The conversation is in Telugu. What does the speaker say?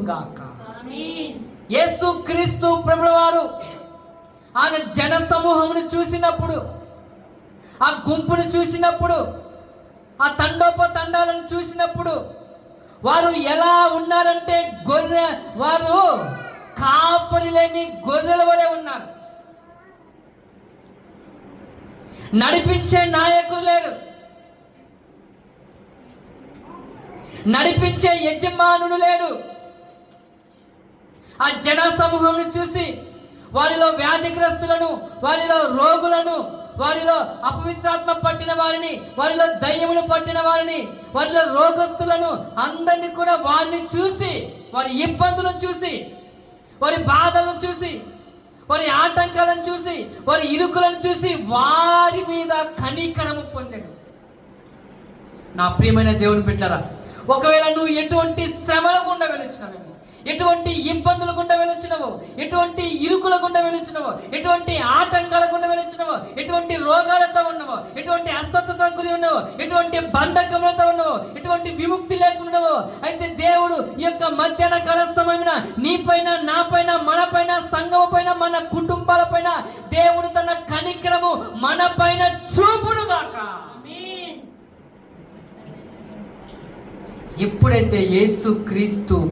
గాక. యేసు క్రీస్తు ప్రభుల వారు ఆయన జన సమూహమును చూసినప్పుడు, ఆ గుంపును చూసినప్పుడు, ఆ తండోపతండాలను చూసినప్పుడు వారు ఎలా ఉన్నారంటే వారు కాపరి లేని గొర్రెల వలె ఉన్నారు. నడిపించే నాయకులు లేరు, నడిపించే యజమానుడు లేడు. ఆ జన సమూహంను చూసి వారిలో వ్యాధిగ్రస్తులను, వారిలో రోగులను, వారిలో అపవిత్రాత్మ పట్టిన వారిని, వారిలో దయ్యములు పట్టిన వారిని, వారిలో రోగస్తులను అందరినీ కూడా వారిని చూసి, వారి ఇబ్బందులను చూసి, వారి బాధలను చూసి, వారి ఆటంకాలను చూసి, వారి ఇరుకులను చూసి వారి మీద కనికరము పొందాడు. నా ప్రియమైన దేవుని బిడ్డలారా, ఒకవేళ నువ్వు ఎటువంటి శ్రమల గుండా వెళ్ళొచ్చినావేమో, ఎటువంటి ఇబ్బందుల గుండా వెళ్ళొచ్చినవో, ఎటువంటి ఇరుకుల గుండా వెళ్ళొచ్చినవో, ఎటువంటి ఆటంకాల గుండా వెళ్ళొచ్చినవో, ఎటువంటి రోగాలతో ఉన్నవో, ఎటువంటి అస్వస్థతతో గురి ఉన్నవో, ఎటువంటి బంధకములతో ఉన్నవో, ఎటువంటి విముక్తి లేకున్నావో, అయితే దేవుడు ఈ యొక్క మధ్యాహ్న కాల సమయమున నీపైన, నాపైన, మనపైన, సంఘము పైన, మన కుటుంబాల పైన దేవుడు తన కనికరము మన పైన చూపునుగాక. ఎప్పుడైతే యేసు క్రీస్తు